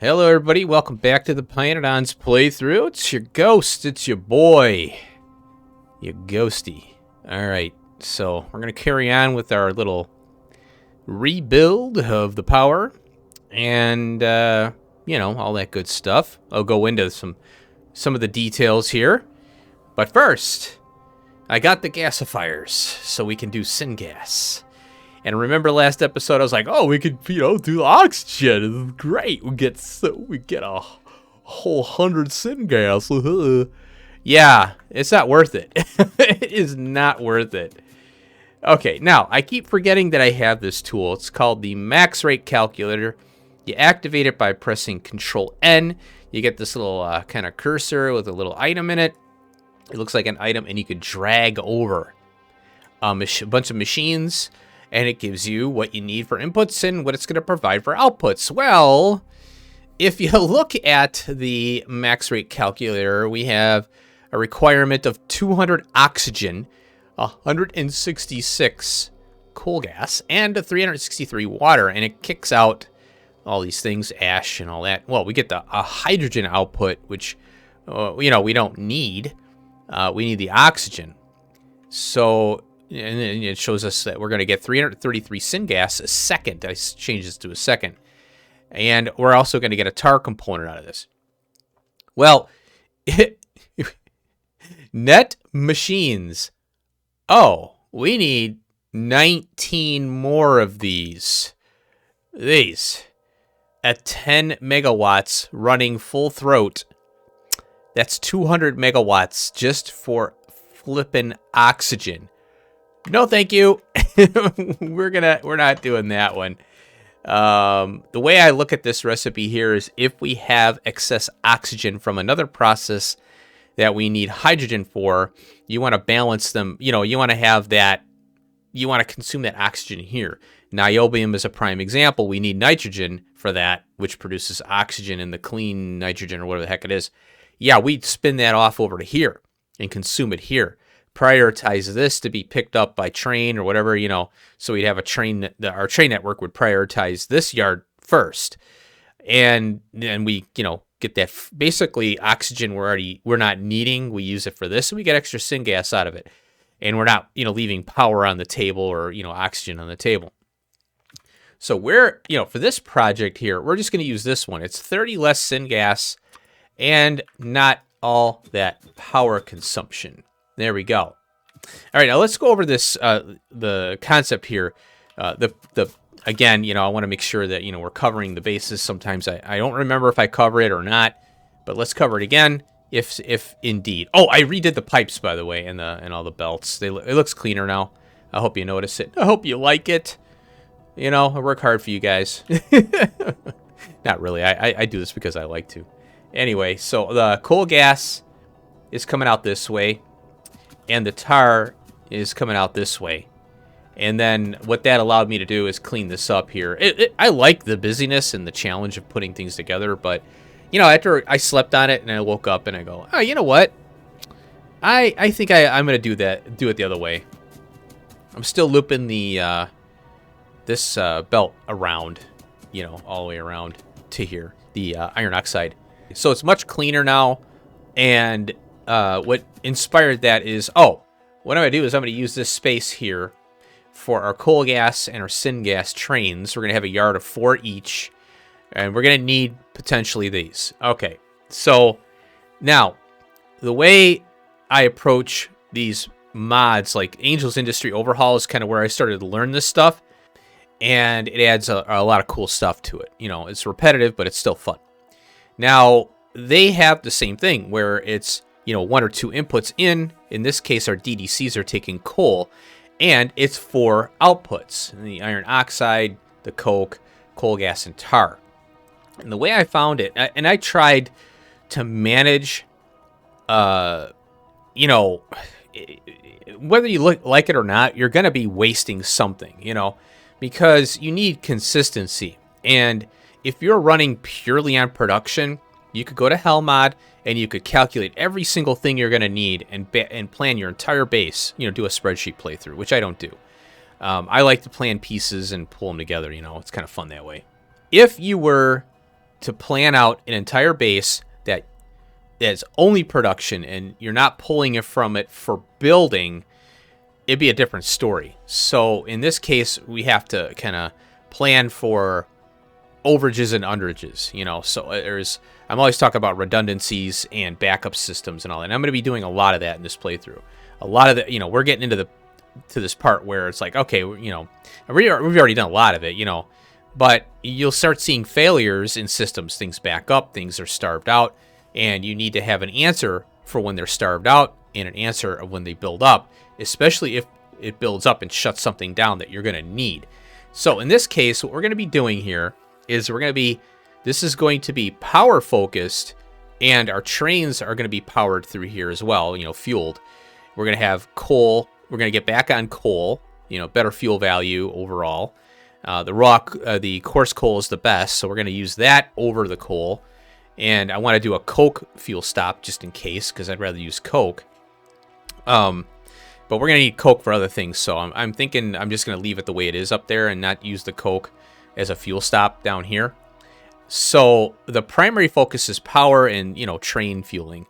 Hello everybody, welcome back to the pYanodons playthrough. It's your ghost, it's your boy, you ghosty. Alright, so we're going to carry on with our little rebuild of the power and, all that good stuff. I'll go into some of the details here. But first, I got the gasifiers so we can do syngas. And remember last episode, I was like, oh, we could, do the oxygen. It's great. We get a whole 100 syngas. Yeah, it's not worth it. It is not worth it. Okay, now, I keep forgetting that I have this tool. It's called the max rate calculator. You activate it by pressing Control-N. You get this little kind of cursor with a little item in it. It looks like an item, and you could drag over a bunch of machines. And it gives you what you need for inputs and what it's going to provide for outputs. Well, if you look at the max rate calculator, we have a requirement of 200 oxygen, 166 coal gas, and 363 water. And it kicks out all these things, ash and all that. Well, we get a hydrogen output, which, we don't need. We need the oxygen. So... and it shows us that we're going to get 333 syngas a second. I changed this to a second. And we're also going to get a tar component out of this. Well, net machines. Oh, we need 19 more of these. At 10 megawatts running full throat. That's 200 megawatts just for flippin' oxygen. No, thank you. We're not doing that one. The way I look at this recipe here is if we have excess oxygen from another process that we need hydrogen for, you want to balance them. You want to have that. You want to consume that oxygen here. Niobium is a prime example. We need nitrogen for that, which produces oxygen in the clean nitrogen or whatever the heck it is. Yeah, we'd spin that off over to here and consume it here. Prioritize this to be picked up by train or whatever, so we'd have a train, our train network would prioritize this yard first. And then we, get that basically oxygen we're not needing. We use it for this and we get extra syngas out of it. And we're not, leaving power on the table or, oxygen on the table. So we're, for this project here, we're just going to use this one. It's 30 less syngas and not all that power consumption. There we go. All right, now let's go over this, the concept here. Again, I want to make sure that, we're covering the bases. Sometimes I don't remember if I cover it or not, but let's cover it again, if indeed. Oh, I redid the pipes, by the way, and all the belts. It looks cleaner now. I hope you notice it. I hope you like it. I work hard for you guys. Not really. I do this because I like to. Anyway, so the coal gas is coming out this way. And the tar is coming out this way. And then what that allowed me to do is clean this up here. I like the busyness and the challenge of putting things together. But, after I slept on it and I woke up and I go, oh, you know what? I think I'm going to do it the other way. I'm still looping this belt around, all the way around to here, the iron oxide. So it's much cleaner now. And what inspired that is, what I'm going to do is I'm going to use this space here for our coal gas and our syngas trains. We're going to have a yard of 4 each, and we're going to need potentially these. Okay, so now the way I approach these mods, like Angel's Industry Overhaul, is kind of where I started to learn this stuff, and it adds a lot of cool stuff to it. It's repetitive, but it's still fun. Now, they have the same thing where it's 1 or 2 inputs in. In this case, our DDCs are taking coal, and it's 4 outputs: the iron oxide, the coke, coal gas, and tar. And the way I found it, and I tried to manage, whether you like it or not, you're going to be wasting something, because you need consistency. And if you're running purely on production, you could go to Hellmod and you could calculate every single thing you're going to need and plan your entire base, do a spreadsheet playthrough, which I don't do. I like to plan pieces and pull them together, it's kind of fun that way. If you were to plan out an entire base that is only production and you're not pulling it from it for building, it'd be a different story. So in this case, we have to kind of plan for overages and underages, you know. So I'm always talking about redundancies and backup systems and all that. And I'm going to be doing a lot of that in this playthrough. A lot of that, you know, we're getting into this part where it's like, okay, you know, we've already done a lot of it, you know, but you'll start seeing failures in systems. Things back up, things are starved out, and you need to have an answer for when they're starved out and an answer of when they build up, especially if it builds up and shuts something down that you're going to need. So in this case, what we're going to be doing here is this is going to be power focused, and our trains are going to be powered through here as well, you know, fueled. We're going to have coal. We're going to get back on coal, you know, better fuel value overall. The coarse coal is the best, so we're going to use that over the coal. And I want to do a coke fuel stop just in case, because I'd rather use coke. But we're going to need coke for other things, so I'm thinking I'm just going to leave it the way it is up there and not use the coke as a fuel stop down here. So the primary focus is power and, you know, train fueling.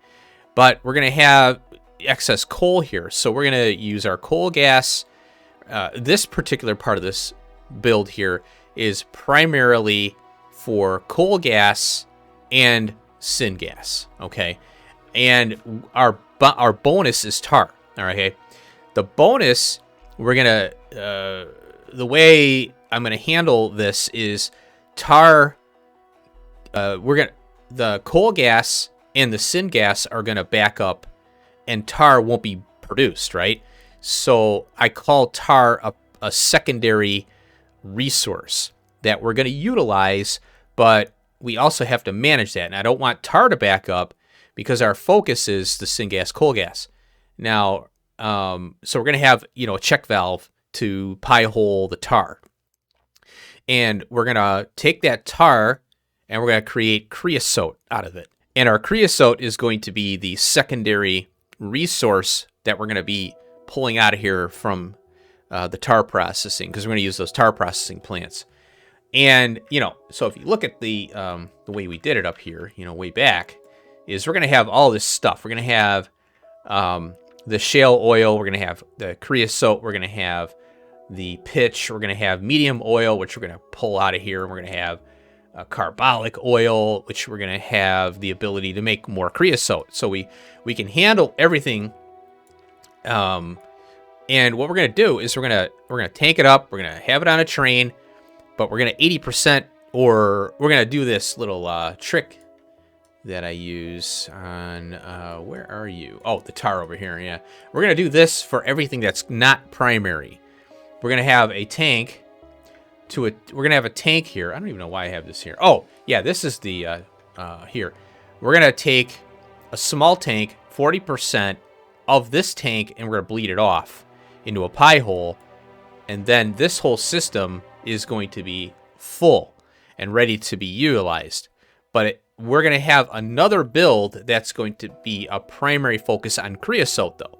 But we're going to have excess coal here, so we're going to use our coal gas. This particular part of this build here is primarily for coal gas and syngas, okay? And our bonus is tar, all right? Okay? The bonus, we're going to, the way I'm going to handle this is tar, the coal gas and the syngas are going to back up and tar won't be produced, right? So I call tar a secondary resource that we're going to utilize, but we also have to manage that. And I don't want tar to back up because our focus is the syngas coal gas. Now, so we're going to have, you know, a check valve to pie hole the tar. And we're going to take that tar and we're going to create creosote out of it. And our creosote is going to be the secondary resource that we're going to be pulling out of here from the tar processing, because we're going to use those tar processing plants. And, you know, so if you look at the way we did it up here, you know, way back, is we're going to have all this stuff. We're going to have the shale oil. We're going to have the creosote. We're going to have the pitch. We're going to have medium oil, which we're going to pull out of here. We're going to have carbolic oil, which we're going to have the ability to make more creosote. So we can handle everything. And what we're going to do is we're going to tank it up. We're going to have it on a train, but we're going to 80%, or we're going to do this little trick that I use on, where are you? Oh, the tar over here, yeah. We're going to do this for everything that's not primary. We're going to have a tank we're going to have a tank here. I don't even know why I have this here. Oh, yeah, this is the, here. We're going to take a small tank, 40% of this tank, and we're going to bleed it off into a pie hole. And then this whole system is going to be full and ready to be utilized. But we're going to have another build that's going to be a primary focus on creosote, though.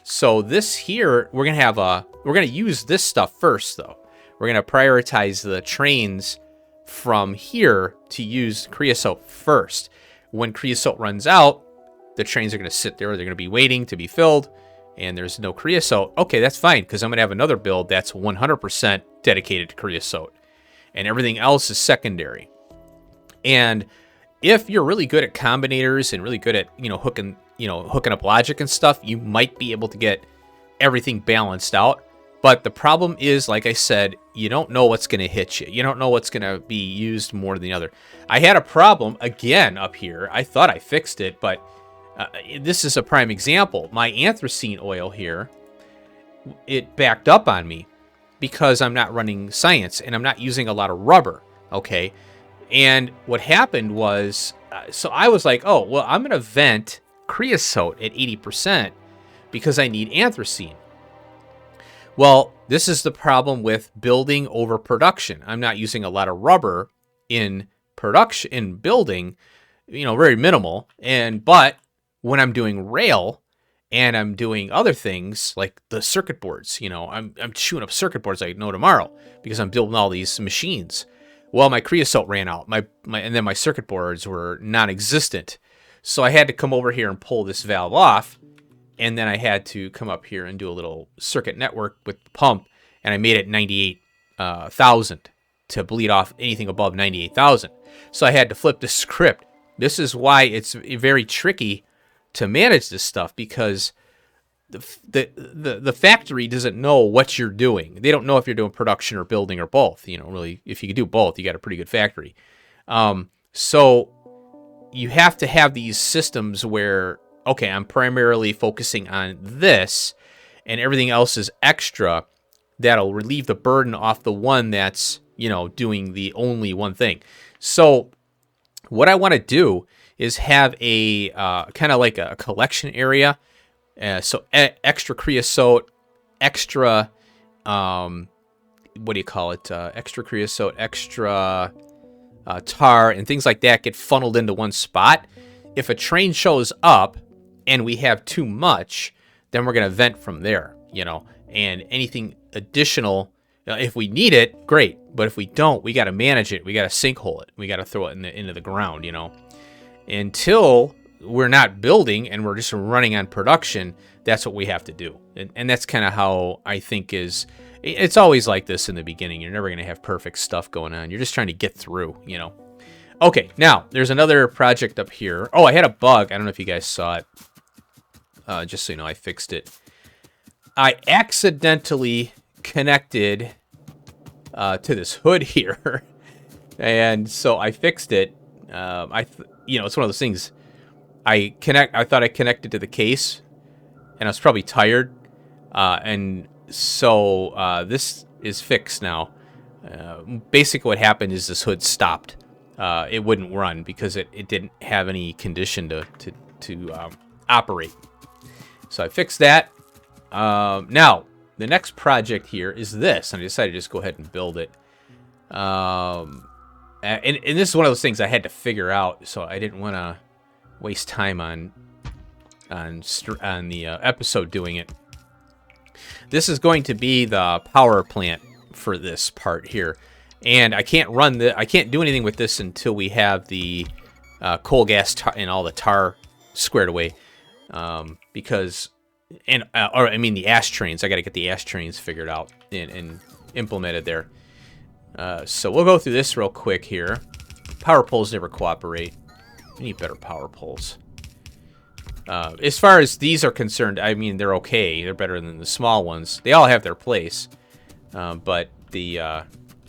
So this here, we're going to use this stuff first, though. We're going to prioritize the trains from here to use creosote first. When creosote runs out, the trains are going to sit there. They're going to be waiting to be filled, and there's no creosote. Okay, that's fine, because I'm going to have another build that's 100% dedicated to creosote, and everything else is secondary. And if you're really good at combinators and really good at, you know, hooking up logic and stuff, you might be able to get everything balanced out. But the problem is, like I said, you don't know what's going to hit you. You don't know what's going to be used more than the other. I had a problem, again, up here. I thought I fixed it, but this is a prime example. My anthracene oil here, it backed up on me because I'm not running science, and I'm not using a lot of rubber, okay? And what happened was, so I was like, oh, well, I'm going to vent creosote at 80% because I need anthracene. Well, this is the problem with building over production. I'm not using a lot of rubber in production, in building, you know, very minimal. But when I'm doing rail and I'm doing other things like the circuit boards, you know, I'm chewing up circuit boards like no tomorrow because I'm building all these machines. Well, my creosote ran out. And then my circuit boards were non-existent. So I had to come over here and pull this valve off. And then I had to come up here and do a little circuit network with the pump. And I made it 98,000 to bleed off anything above 98,000. So I had to flip the script. This is why it's very tricky to manage this stuff, because the factory doesn't know what you're doing. They don't know if you're doing production or building or both. You know, really, if you could do both, you got a pretty good factory. So you have to have these systems where, okay, I'm primarily focusing on this, and everything else is extra. That'll relieve the burden off the one that's, you know, doing the only one thing. So what I want to do is have a kind of like a collection area. So extra creosote, extra, what do you call it? Extra creosote, extra tar, and things like that get funneled into one spot. If a train shows up and we have too much, then we're going to vent from there, you know, and anything additional, if we need it, great. But if we don't, we got to manage it. We got to sinkhole it. We got to throw it into the ground, you know, until we're not building and we're just running on production. That's what we have to do. And that's kind of how I think it's always like this in the beginning. You're never going to have perfect stuff going on. You're just trying to get through, you know. Okay, now there's another project up here. Oh, I had a bug. I don't know if you guys saw it. Just so you know, I fixed it. I accidentally connected to this hood here. And so I fixed it. You know, it's one of those things. I thought I connected to the case, and I was probably tired. And so this is fixed now. Basically what happened is this hood stopped. It wouldn't run because it didn't have any condition to operate. So I fixed that. Now, the next project here is this, and I decided to just go ahead and build it. And this is one of those things I had to figure out, so I didn't want to waste time on the episode doing it. This is going to be the power plant for this part here, and I can't do anything with this until we have the coal gas and all the tar squared away, because the ash trains. I got to get the ash trains figured out and implemented there. So we'll go through this real quick here. Power poles never cooperate. We need better power poles. As far as these are concerned, I mean, they're okay. They're better than the small ones. They all have their place. But the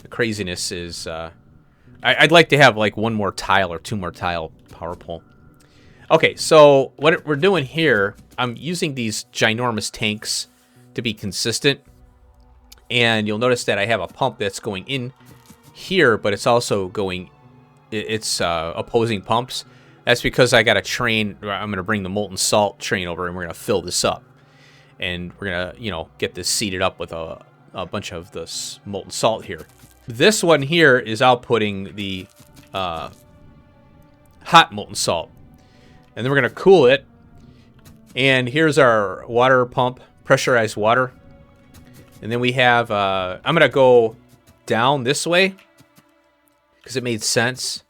craziness is... I'd like to have like one more tile or two more tile power pole. Okay, so what we're doing here, I'm using these ginormous tanks to be consistent. And you'll notice that I have a pump that's going in here, but it's also going... It's opposing pumps. That's because I got a train. I'm going to bring the molten salt train over, and we're going to fill this up. And we're going to, you know, get this seeded up with a bunch of this molten salt here. This one here is outputting the hot molten salt. And then we're going to cool it. And here's our water pump, pressurized water. And then we have, I'm going to go down this way because it made sense.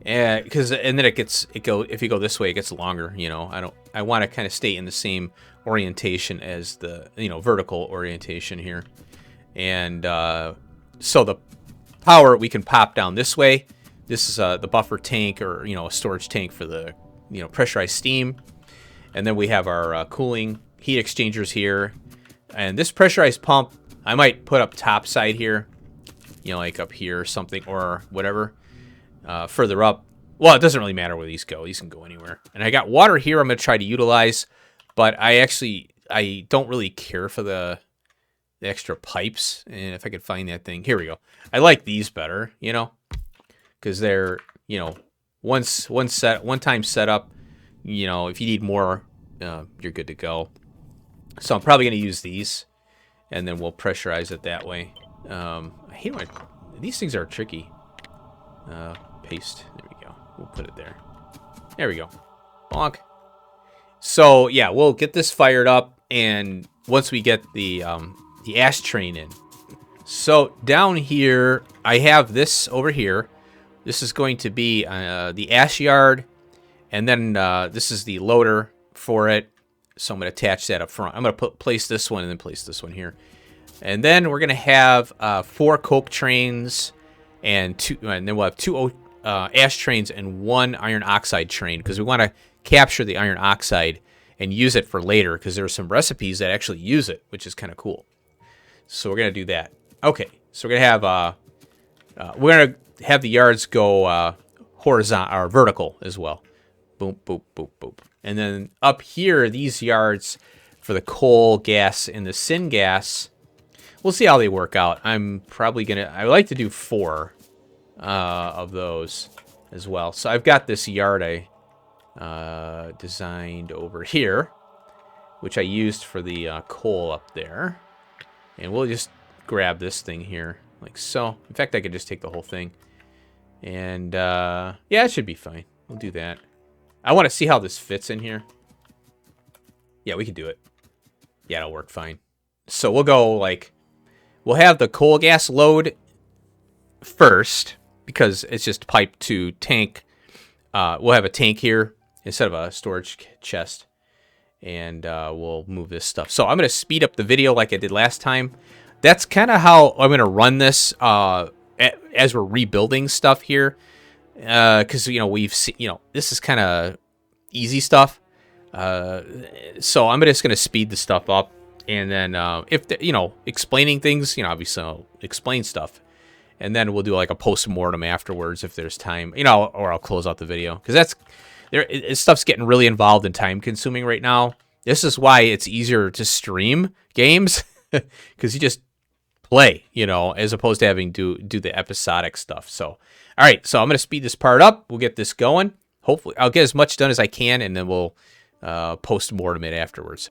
And then if you go this way, it gets longer, you know. I want to kind of stay in the same orientation as the, you know, vertical orientation here. And so the power we can pop down this way. This is the buffer tank, or, you know, a storage tank for the, you know, pressurized steam. And then we have our cooling heat exchangers here. And this pressurized pump, I might put up top side here, you know, like up here or something, or whatever. Further up, well, it doesn't really matter where these go. These can go anywhere. And I got water here I'm going to try to utilize, but I don't really care for the extra pipes. And if I could find that thing, here we go. I like these better, you know, because they're, you know, one time set up, you know, if you need more, you're good to go. So I'm probably going to use these, and then we'll pressurize it that way. I hate when these things are tricky. Paste. There we go. We'll put it there. There we go. Bonk. So yeah, we'll get this fired up, and once we get the ash train in, So down here, I have this over here. This is going to be the ash yard, and then this is the loader for it. So I'm going to attach that up front. I'm going to place this one and then place this one here. And then we're going to have 4 coke trains and then we'll have 2 ash trains and 1 iron oxide train, because we want to capture the iron oxide and use it for later, because there are some recipes that actually use it, which is kind of cool. So we're going to do that. Okay, so we're going to have the yards go horizontal or vertical as well. Boom, boop, boop, boop. And then up here, these yards for the coal, gas, and the syngas, we'll see how they work out. I'm probably going to, I would like to do 4 of those as well. So I've got this yard I designed over here, which I used for the coal up there. And we'll just grab this thing here, like so. In fact, I could just take the whole thing. And, yeah, it should be fine. We'll do that. I want to see how this fits in here. Yeah, we can do it. Yeah, it'll work fine. So we'll go, like, we'll have the coal gas load first, because it's just pipe to tank. We'll have a tank here instead of a storage chest. And we'll move this stuff. So I'm going to speed up the video like I did last time. That's kind of how I'm going to run this as we're rebuilding stuff here. Because, you know, we've seen, you know, this is kind of easy stuff. So I'm just going to speed the stuff up. And then if, you know, explaining things, you know, obviously I'll explain stuff. And then we'll do like a post-mortem afterwards if there's time, you know, or I'll close out the video. Because that's... stuff's getting really involved and time-consuming right now. This is why it's easier to stream games, because you just play, you know, as opposed to having to do the episodic stuff. So, all right, so I'm going to speed this part up. We'll get this going. Hopefully, I'll get as much done as I can, and then we'll post-mortem it afterwards.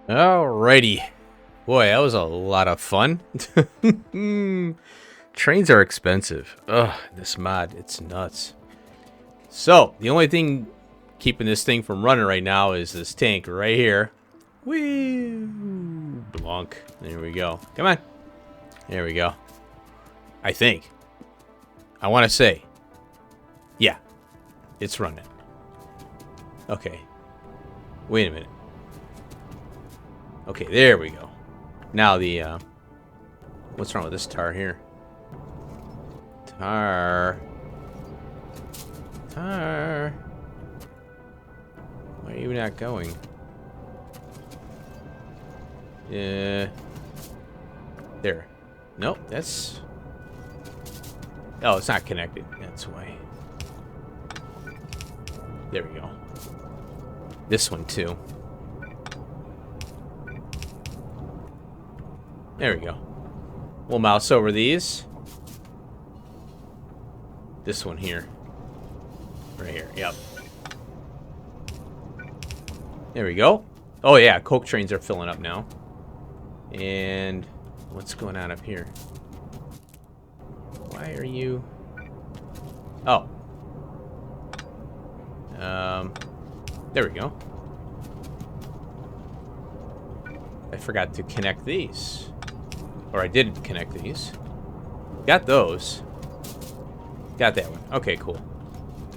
Alrighty. Boy, that was a lot of fun. Trains are expensive. Ugh, this mod, it's nuts. So, the only thing keeping this thing from running right now is this tank right here. Whee! Blunk. There we go. Come on. There we go. I think. I want to say. Yeah. It's running. Okay. Wait a minute. Okay, there we go. Now the, what's wrong with this tar here? Tar. Why are you not going? Yeah. There. Nope, that's... Oh, it's not connected. That's why. There we go. This one, too. There we go. We'll mouse over these. This one here. Right here, yep. There we go. Oh yeah, coke trains are filling up now. And what's going on up here? Why are you... Oh. There we go. I forgot to connect these. Or I didn't connect these. Got those. Got that one. Okay, cool.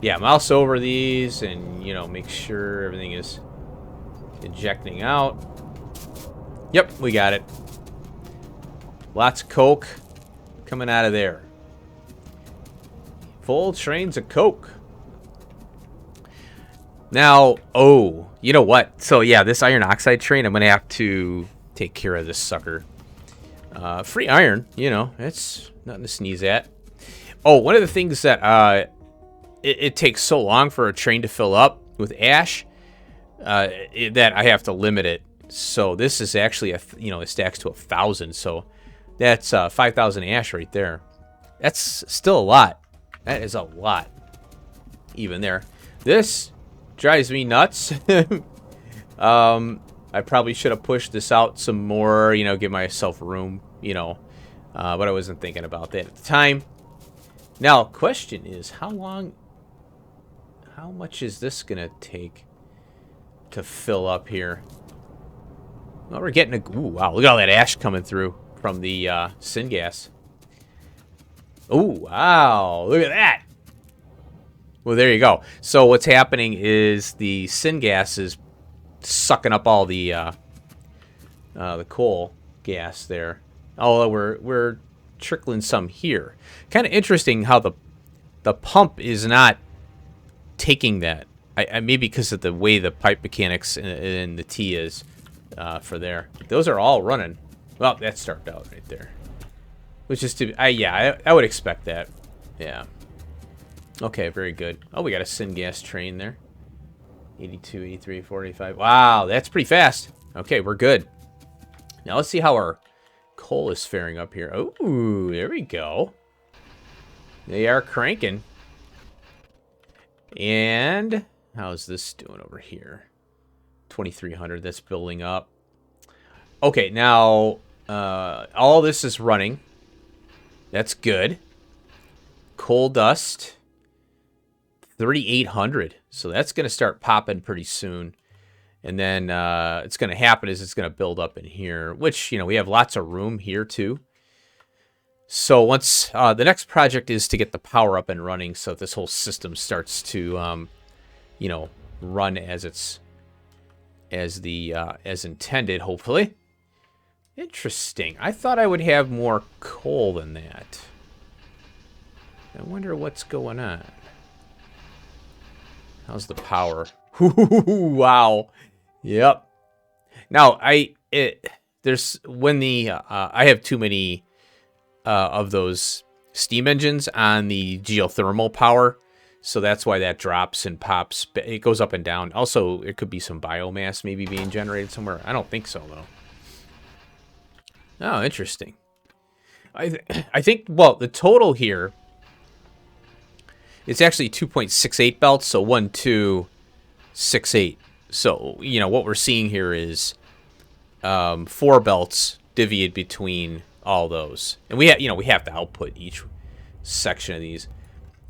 Yeah, mouse over these and, you know, make sure everything is ejecting out. Yep, we got it. Lots of coke coming out of there. Full trains of coke. Now, oh, you know what? So, yeah, this iron oxide train, I'm going to have to take care of this sucker. Free iron, you know, it's nothing to sneeze at. Oh, one of the things that it takes so long for a train to fill up with ash that I have to limit it. So this is actually, it stacks to 1,000. So that's 5,000 ash right there. That's still a lot. That is a lot. Even there. This drives me nuts. I probably should have pushed this out some more, you know, give myself room, you know. But I wasn't thinking about that at the time. Now, question is, how much is this going to take to fill up here? Well, we're getting a... Ooh, wow, look at all that ash coming through from the syngas. Ooh, wow, look at that. Well, there you go. So what's happening is the syngas is sucking up all the coal gas there. Although we're trickling some here. Kind of interesting how the pump is not taking that. I maybe because of the way the pipe mechanics and the T is for there. Those are all running. Well, that started out right there. Which is to I would expect that. Yeah. Okay, very good. Oh, we got a syngas train there. 82, 83, 45. Wow, that's pretty fast. Okay, we're good. Now let's see how our coal is faring up here. Oh, there we go. They are cranking. And how's this doing over here? 2,300. That's building up. Okay, now all this is running. That's good. Coal dust. 3,800. So that's going to start popping pretty soon. And then it's going to happen is it's going to build up in here, which, you know, we have lots of room here too. So once the next project is to get the power up and running so this whole system starts to, you know, run as intended, hopefully. Interesting. I thought I would have more coal than that. I wonder what's going on. How's the power? Wow. Yep. Now I have too many of those steam engines on the geothermal power, so that's why that drops and pops. It goes up and down. Also, it could be some biomass maybe being generated somewhere. I don't think so though. Oh, interesting. I think well the total here. It's actually 2.68 belts, so 1, 2, 6, 8. So, you know, what we're seeing here is 4 belts divvied between all those. And we have to output each section of these.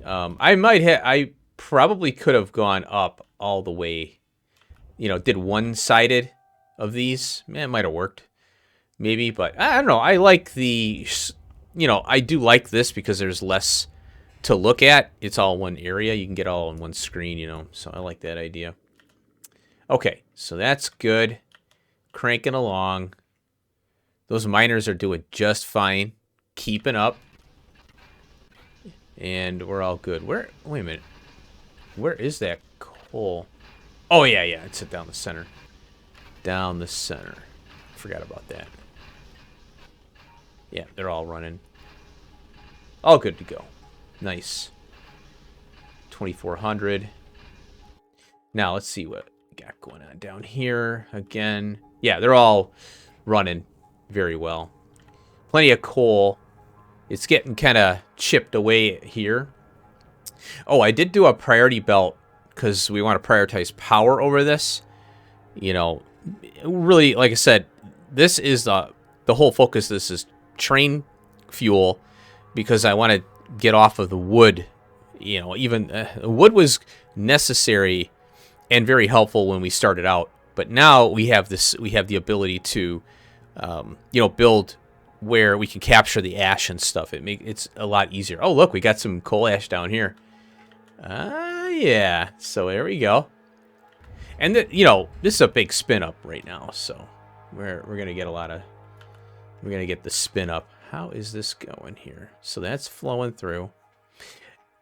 I probably could have gone up all the way, did one-sided of these. Man, it might have worked. Maybe, but I don't know. I like the, I do like this because there's less to look at. It's all one area. You can get all on one screen, so I like that idea. Okay, so that's good. Cranking along. Those miners are doing just fine. Keeping up. And we're all good. Wait a minute. Where is that coal? Oh, yeah, it's down the center. Down the center. Forgot about that. Yeah, they're all running. All good to go. Nice. 2,400. Now, let's see what we got going on down here. Again. Yeah, they're all running very well. Plenty of coal. It's getting kind of chipped away here. Oh, I did do a priority belt because we want to prioritize power over this. Really, like I said, this is the whole focus. This is train fuel because I want to get off of the wood. Even wood was necessary and very helpful when we started out. But now we have this. We have the ability to, build where we can capture the ash and stuff. It's a lot easier. Oh, look, we got some coal ash down here. Yeah. So there we go. And this is a big spin up right now. So we're gonna get we're gonna get the spin up. How is this going here? So that's flowing through.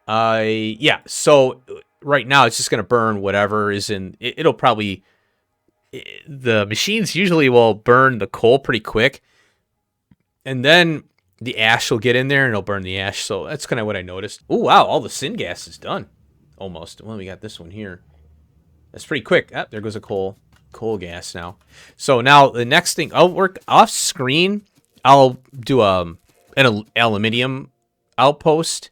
Yeah. So right now it's just gonna burn whatever is in. It'll probably. The machines usually will burn the coal pretty quick. And then the ash will get in there and it'll burn the ash. So that's kind of what I noticed. Oh, wow. All the syngas is done. Almost. Well, we got this one here. That's pretty quick. Ah, there goes a coal gas now. So now the next thing, I'll work off screen. I'll do an aluminium outpost.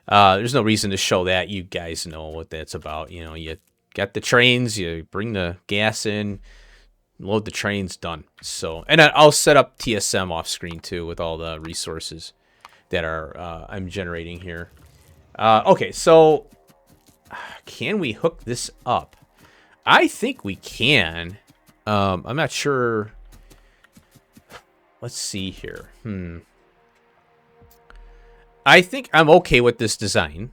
There's no reason to show that. You guys know what that's about. You got the trains, you bring the gas in, load the trains, done. So, and I'll set up TSM off screen too with all the resources that are I'm generating here. Okay, so can we hook this up? I think we can. I'm not sure. Let's see here. I think I'm okay with this design.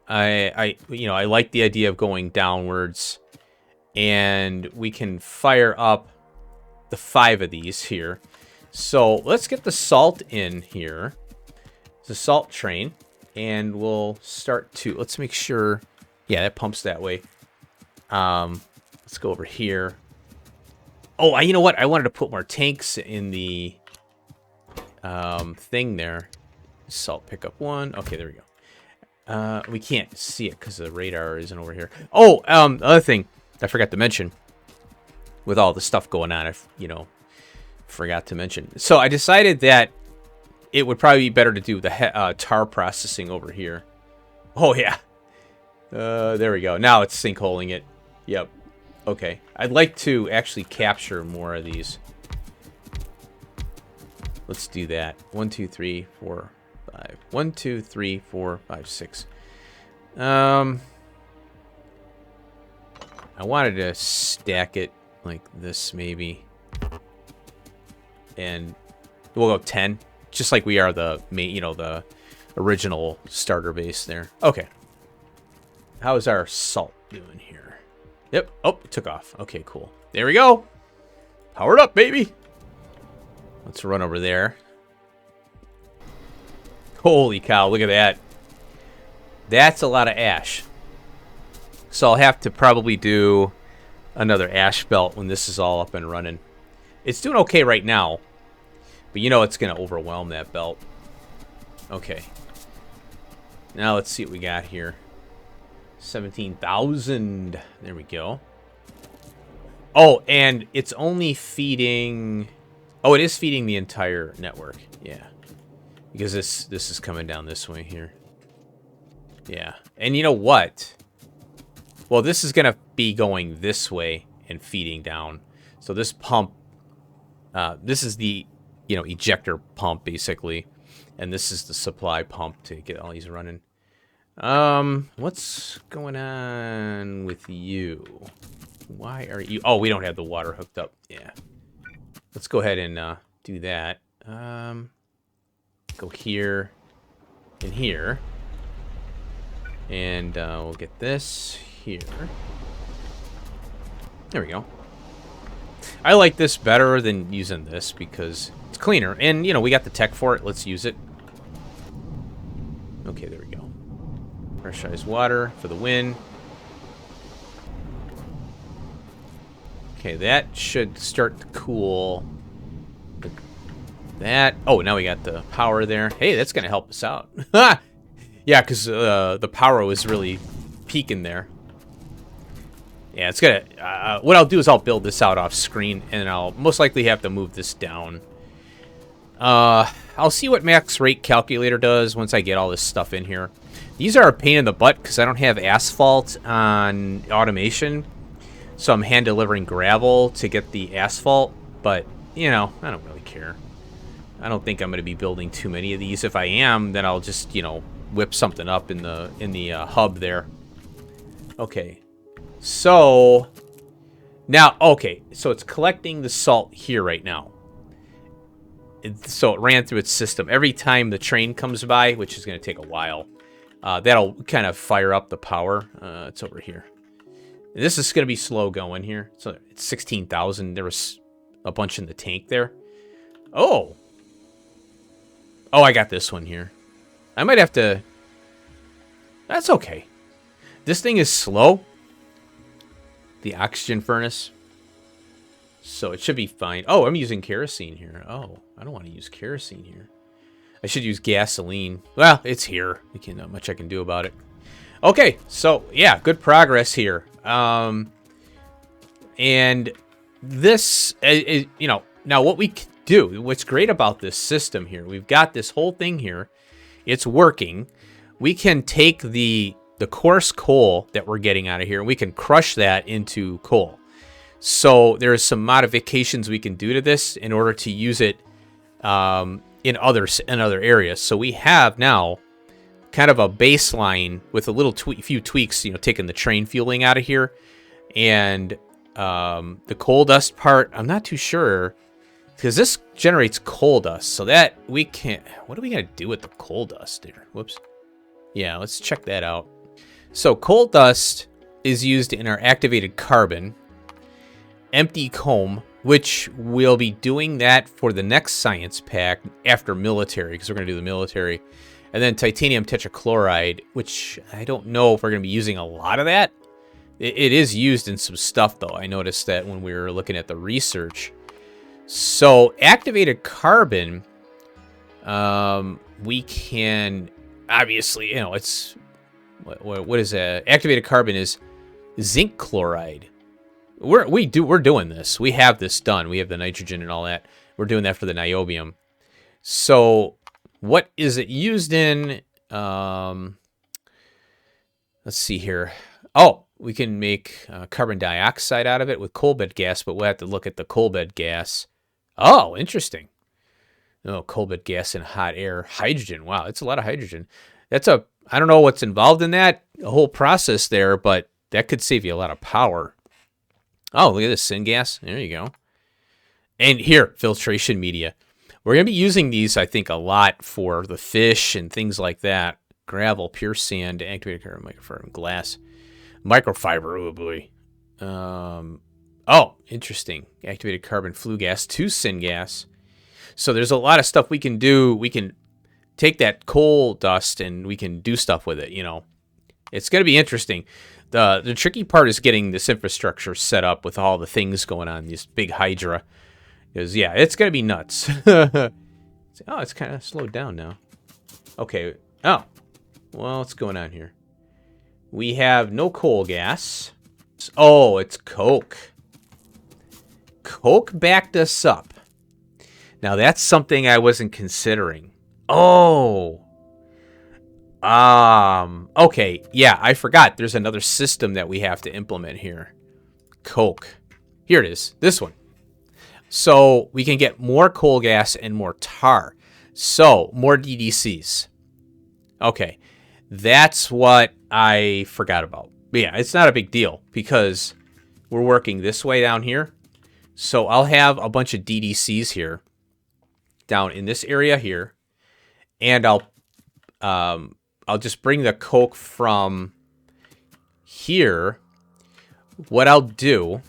I like the idea of going downwards, and we can fire up the 5 of these here. So let's get the salt in here. It's a salt train, and we'll start to, let's make sure, yeah, that pumps that way. Let's go over here. Oh, you know what? I wanted to put more tanks in the thing there. Salt pickup 1. Okay, there we go. We can't see it because the radar isn't over here. Oh, the other thing I forgot to mention with all the stuff going on, I forgot to mention. So I decided that it would probably be better to do the tar processing over here. Oh, yeah. There we go. Now it's sinkholing it. Yep. Okay. I'd like to actually capture more of these. Let's do that. 1, 2, 3, 4, 5. 1, 2, 3, 4, 5, 6. I wanted to stack it like this, maybe. And we'll go 10. Just like we are the main, the original starter base there. Okay. How is our salt doing here? Yep. Oh, it took off. Okay, cool. There we go. Powered up, baby. Let's run over there. Holy cow, look at that. That's a lot of ash. So I'll have to probably do another ash belt when this is all up and running. It's doing okay right now, but it's going to overwhelm that belt. Okay. Now let's see what we got here. 17,000. There we go. Oh, and it's only feeding... Oh, it is feeding the entire network. Yeah. Because this is coming down this way here. Yeah. And you know what? Well, this is going to be going this way and feeding down. So this pump This is the, ejector pump, basically. And this is the supply pump to get all these running. What's going on with you? Why are you... Oh, we don't have the water hooked up. Yeah. Let's go ahead and do that. Go here and here. And we'll get this here. There we go. I like this better than using this because it's cleaner. And, we got the tech for it. Let's use it. Okay, there we go. Pressurized water for the win. Okay, that should start to cool. That. Oh, now we got the power there. Hey, that's going to help us out. Yeah, because the power was really peaking there. Yeah, it's going to... what I'll do is I'll build this out off screen, and I'll most likely have to move this down. I'll see what max rate calculator does once I get all this stuff in here. These are a pain in the butt because I don't have asphalt on automation. So I'm hand delivering gravel to get the asphalt. But, I don't really care. I don't think I'm going to be building too many of these. If I am, then I'll just, whip something up in the hub there. Okay. So, now, okay. So it's collecting the salt here right now. So it ran through its system. Every time the train comes by, which is going to take a while, that'll kind of fire up the power. It's over here. And this is going to be slow going here. So it's 16,000. There was a bunch in the tank there. Oh. Oh, I got this one here. I might have to... That's okay. This thing is slow. The oxygen furnace. So it should be fine. Oh, I'm using kerosene here. Oh, I don't want to use kerosene here. I should use gasoline. Well, it's here. Not much I can do about it. Okay, so yeah, good progress here. And this, now what we can do, what's great about this system here, we've got this whole thing here. It's working. We can take the coarse coal that we're getting out of here, and we can crush that into coal. So there's some modifications we can do to this in order to use it in other areas. So we have now kind of a baseline with a little few tweaks, taking the train fueling out of here. And the coal dust part, I'm not too sure, because this generates coal dust. So that we can't... What are we going to do with the coal dust there? Whoops. Yeah, let's check that out. So coal dust is used in our activated carbon. Empty comb, which we'll be doing that for the next science pack after military, because we're going to do the military. And then titanium tetrachloride, which I don't know if we're going to be using a lot of that. It is used in some stuff, though. I noticed that when we were looking at the research. So activated carbon, we can obviously, it's what is that? Activated carbon is zinc chloride. We're doing this. We have this done. We have the nitrogen and all that. We're doing that for the niobium. So what is it used in? Let's see here. Oh, we can make carbon dioxide out of it with coal bed gas, but we'll have to look at the coal bed gas. Oh, interesting. Oh, coal bed gas and hot air. Hydrogen. Wow, it's a lot of hydrogen. I don't know what's involved in that whole process there, but that could save you a lot of power. Oh, look at this syngas. There you go. And here, filtration media. We're going to be using these, I think, a lot for the fish and things like that. Gravel, pure sand, activated carbon, microfiber, glass. Microfiber, oh boy. Oh, interesting. Activated carbon, flue gas, to syngas. So there's a lot of stuff we can do. We can take that coal dust and we can do stuff with it, It's going to be interesting. The tricky part is getting this infrastructure set up with all the things going on, this big hydra. Because, yeah, it's going to be nuts. Oh, it's kind of slowed down now. Okay. Oh. Well, what's going on here? We have no coal gas. Oh, it's coke. Coke backed us up. Now, that's something I wasn't considering. Oh. Okay. Yeah, I forgot. There's another system that we have to implement here. Coke. Here it is. This one. so we can get more coal gas and more tar. So more DDCs. Okay, that's what I forgot about. But yeah, it's not a big deal because we're working this way down here. So I'll have a bunch of DDCs here down in this area here, and I'll just bring the coke from here. What I'll do,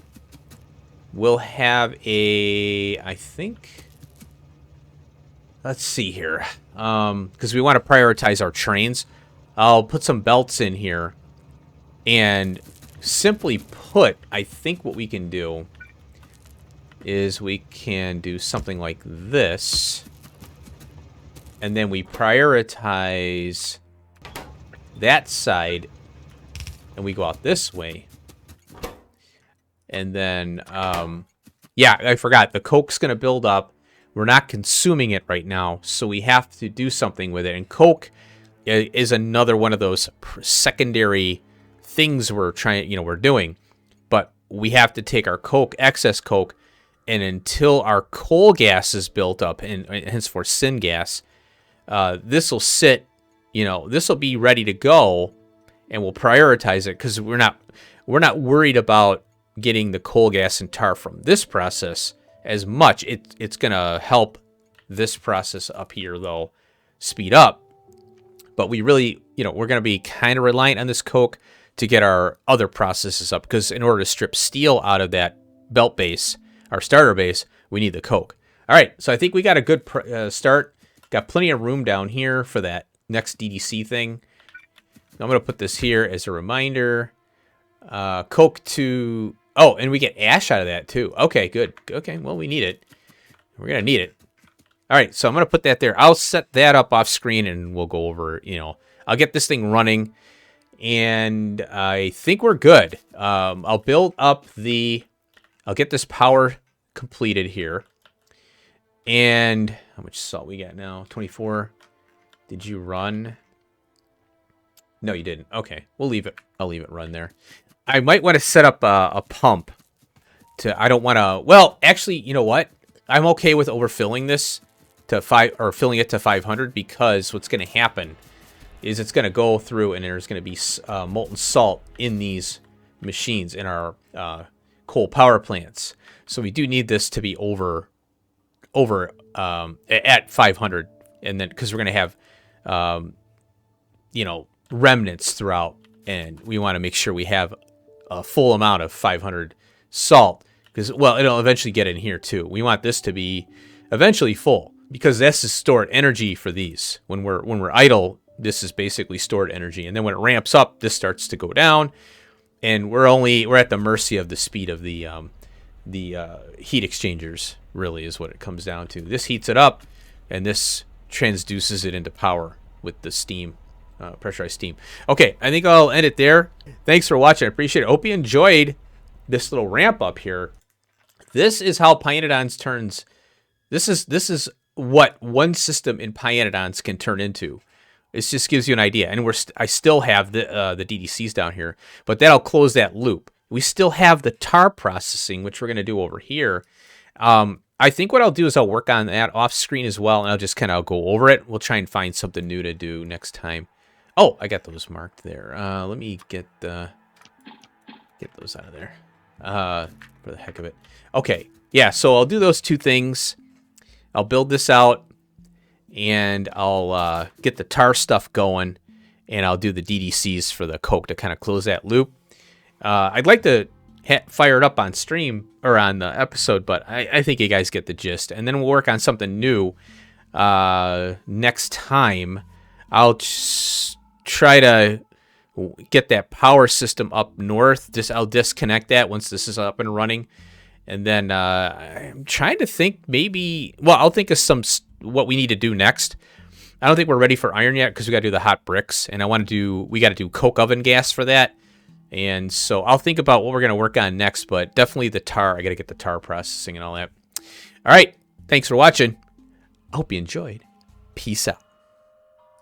we'll have a, I think, let's see here, because we want to prioritize our trains. I'll put some belts in here, and simply put, I think what we can do is we can do something like this, and then we prioritize that side, and we go out this way. And then, yeah, I forgot. The coke's going to build up. We're not consuming it right now, so we have to do something with it. And coke is another one of those secondary things we're doing. But we have to take our coke, excess coke, and until our coal gas is built up, and henceforth syngas, this will sit, this will be ready to go, and we'll prioritize it because we're not worried about getting the coal gas and tar from this process as much. It's going to help this process up here, though, speed up. But we really, we're going to be kind of reliant on this coke to get our other processes up, because in order to strip steel out of that belt base, our starter base, we need the coke. All right, so I think we got a good start. Got plenty of room down here for that next DDC thing. I'm going to put this here as a reminder. Coke to... Oh, and we get ash out of that, too. Okay, good. Okay, well, we need it. We're going to need it. All right, so I'm going to put that there. I'll set that up off screen, and we'll go over, I'll get this thing running, and I think we're good. I'll build up I'll get this power completed here. And how much salt we got now? 24. Did you run? No, you didn't. Okay, we'll leave it. I'll leave it run there. I might want to set up a pump I don't want to, well, actually, you know what? I'm okay with overfilling this to filling it to 500, because what's going to happen is it's going to go through and there's going to be molten salt in these machines in our coal power plants. So we do need this to be over at 500, and then because we're going to have remnants throughout, and we want to make sure we have a full amount of 500 salt, because, well, it'll eventually get in here too. We want this to be eventually full, because this is stored energy for these. When we're idle, this is basically stored energy, and then when it ramps up, this starts to go down, and we're at the mercy of the speed of the heat exchangers. Really, is what it comes down to. This heats it up, and this transduces it into power with the steam. Pressurized steam. Okay, I think I'll end it there. Thanks for watching. I appreciate it. Hope you enjoyed this little ramp up here. This is how pYanodons turns. This is what one system in pYanodons can turn into. It just gives you an idea. And I still have the DDCs down here, but that'll close that loop. We still have the tar processing, which we're going to do over here. I think what I'll do is I'll work on that off screen as well, and I'll just kind of go over it. We'll try and find something new to do next time. Oh, I got those marked there. Let me get those out of there for the heck of it. Okay, yeah, so I'll do those two things. I'll build this out, and I'll get the tar stuff going, and I'll do the DDCs for the coke to kind of close that loop. I'd like to fire it up on stream or on the episode, but I think you guys get the gist. And then we'll work on something new next time. I'll try to get that power system up north. I'll disconnect that once this is up and running, and then I'm trying to think maybe. Well, I'll think of what we need to do next. I don't think we're ready for iron yet because we got to do the hot bricks, and we got to do coke oven gas for that. And so I'll think about what we're going to work on next, but definitely the tar. I got to get the tar processing and all that. All right, thanks for watching. I hope you enjoyed. Peace out.